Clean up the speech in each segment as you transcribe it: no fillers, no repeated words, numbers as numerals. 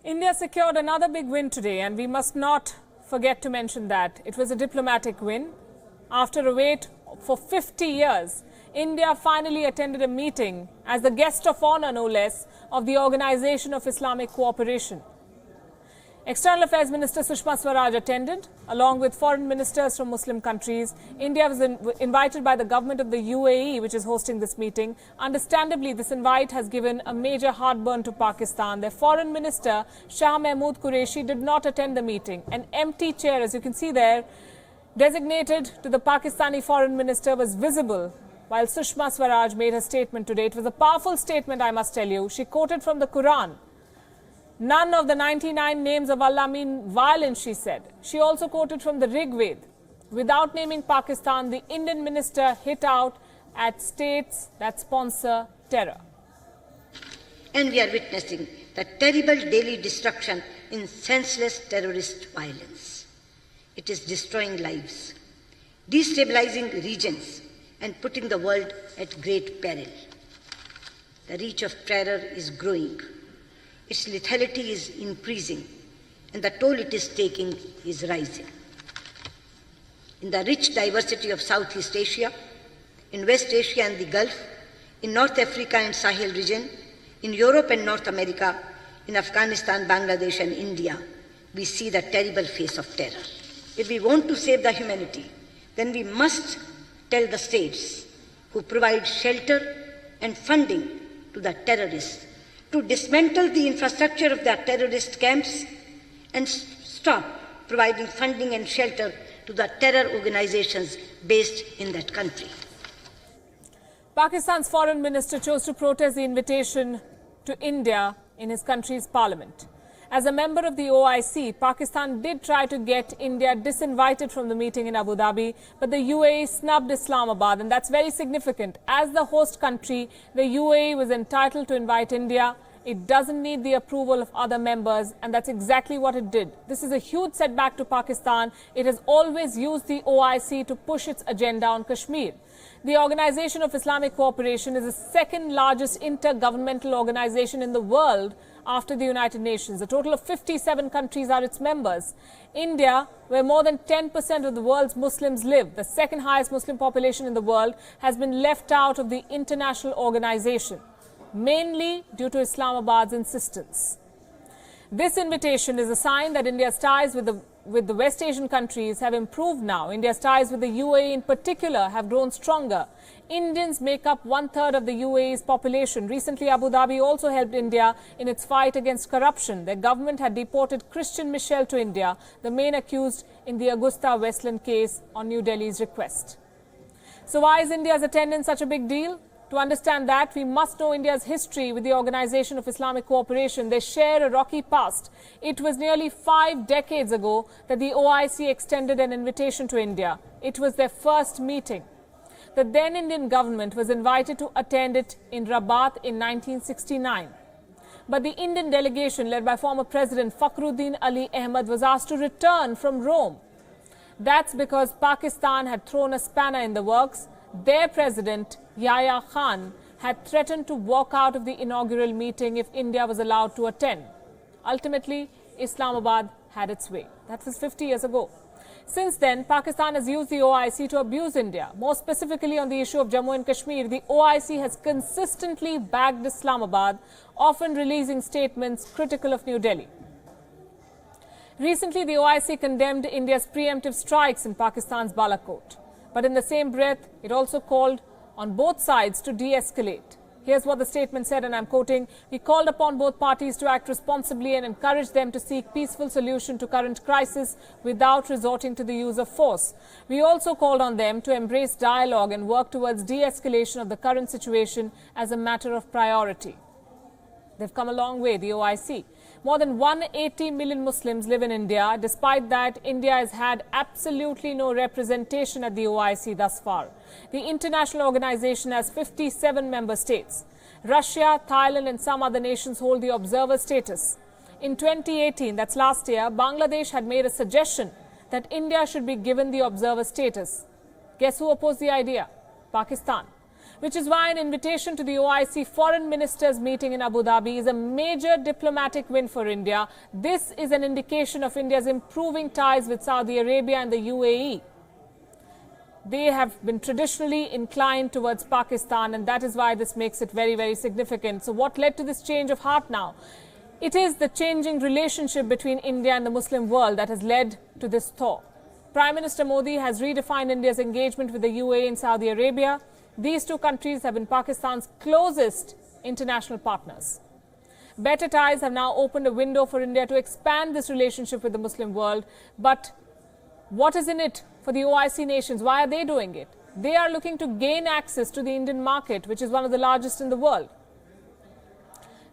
India secured another big win today, and we must not forget to mention that. It was a diplomatic win. After a wait for 50 years, India finally attended a meeting as the guest of honor, no less, of the Organization of Islamic Cooperation. External Affairs Minister Sushma Swaraj attended, along with foreign ministers from Muslim countries. India was invited by the government of the UAE, which is hosting this meeting. Understandably, this invite has given a major heartburn to Pakistan. Their foreign minister, Shah Mahmood Qureshi, did not attend the meeting. An empty chair, as you can see there, designated to the Pakistani foreign minister, was visible while Sushma Swaraj made her statement today. It was a powerful statement, I must tell you. She quoted from the Quran. None of the 99 names of Allah mean violence, she said. She also quoted from the Rig Veda. Without naming Pakistan, the Indian minister hit out at states that sponsor terror. And we are witnessing the terrible daily destruction in senseless terrorist violence. It is destroying lives, destabilizing regions, and putting the world at great peril. The reach of terror is growing. Its lethality is increasing, and the toll it is taking is rising. In the rich diversity of Southeast Asia, in West Asia and the Gulf, in North Africa and Sahel region, in Europe and North America, in Afghanistan, Bangladesh and India, we see the terrible face of terror. If we want to save the humanity, then we must tell the states who provide shelter and funding to the terrorists to dismantle the infrastructure of their terrorist camps and stop providing funding and shelter to the terror organizations based in that country. Pakistan's foreign minister chose to protest the invitation to India in his country's parliament. As a member of the OIC, Pakistan did try to get India disinvited from the meeting in Abu Dhabi, but the UAE snubbed Islamabad, and that's very significant. As the host country, the UAE was entitled to invite India. It doesn't need the approval of other members, and that's exactly what it did. This is a huge setback to Pakistan. It has always used the OIC to push its agenda on Kashmir. The Organization of Islamic Cooperation is the second largest intergovernmental organization in the world after the United Nations. A total of 57 countries are its members. India, where more than 10% of the world's Muslims live, the second highest Muslim population in the world, has been left out of the international organization, mainly due to Islamabad's insistence. This invitation is a sign that India's ties with the West Asian countries have improved now. India's ties with the UAE in particular have grown stronger. Indians make up 1/3 of the UAE's population. Recently, Abu Dhabi also helped India in its fight against corruption. Their government had deported Christian Michel to India, the main accused in the Augusta Westland case on New Delhi's request. So why is India's attendance such a big deal? To understand that, we must know India's history with the Organization of Islamic Cooperation. They share a rocky past. It was nearly 5 decades ago that the OIC extended an invitation to India. It was their first meeting. The then Indian government was invited to attend it in Rabat in 1969. But the Indian delegation, led by former President Fakhruddin Ali Ahmad, was asked to return from Rome. That's because Pakistan had thrown a spanner in the works. Their president, Yahya Khan, had threatened to walk out of the inaugural meeting if India was allowed to attend. Ultimately, Islamabad had its way. That was 50 years ago. Since then, Pakistan has used the OIC to abuse India. More specifically on the issue of Jammu and Kashmir, the OIC has consistently backed Islamabad, often releasing statements critical of New Delhi. Recently, the OIC condemned India's preemptive strikes in Pakistan's Balakot. But in the same breath, it also called on both sides to de-escalate. Here's what the statement said, and I'm quoting, "We called upon both parties to act responsibly and encourage them to seek peaceful solution to current crisis without resorting to the use of force. We also called on them to embrace dialogue and work towards de-escalation of the current situation as a matter of priority." They've come a long way, the OIC. More than 180 million Muslims live in India. Despite that, India has had absolutely no representation at the OIC thus far. The international organization has 57 member states. Russia, Thailand and some other nations hold the observer status. In 2018, that's last year, Bangladesh had made a suggestion that India should be given the observer status. Guess who opposed the idea? Pakistan. which is why an invitation to the OIC foreign ministers meeting in Abu Dhabi is a major diplomatic win for India. This is an indication of India's improving ties with Saudi Arabia and the UAE. They have been traditionally inclined towards Pakistan, and that is why this makes it very, very significant. So what led to this change of heart now? It is the changing relationship between India and the Muslim world that has led to this thaw. Prime Minister Modi has redefined India's engagement with the UAE and Saudi Arabia. These two countries have been Pakistan's closest international partners. Better ties have now opened a window for India to expand this relationship with the Muslim world. But what is in it for the OIC nations? Why are they doing it? They are looking to gain access to the Indian market, which is one of the largest in the world.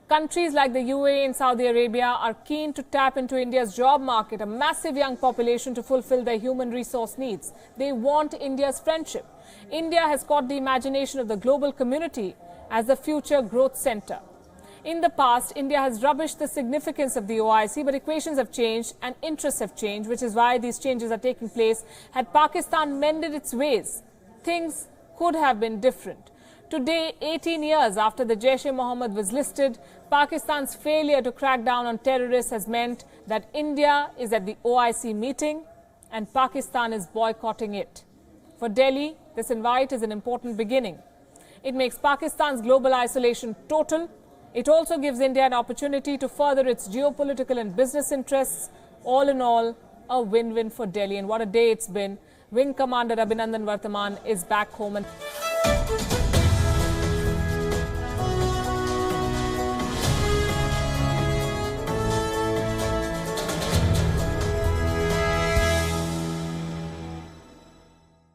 Countries like the UAE and Saudi Arabia are keen to tap into India's job market, a massive young population, to fulfill their human resource needs. They want India's friendship. India has caught the imagination of the global community as the future growth center. In the past, India has rubbished the significance of the OIC, but equations have changed and interests have changed, which is why these changes are taking place. Had Pakistan mended its ways, things could have been different. Today, 18 years after the Jaish-e-Mohammed was listed, Pakistan's failure to crack down on terrorists has meant that India is at the OIC meeting and Pakistan is boycotting it. For Delhi, this invite is an important beginning. It makes Pakistan's global isolation total. It also gives India an opportunity to further its geopolitical and business interests. All in all, a win-win for Delhi. And what a day it's been. Wing Commander Abhinandan Varthaman is back home.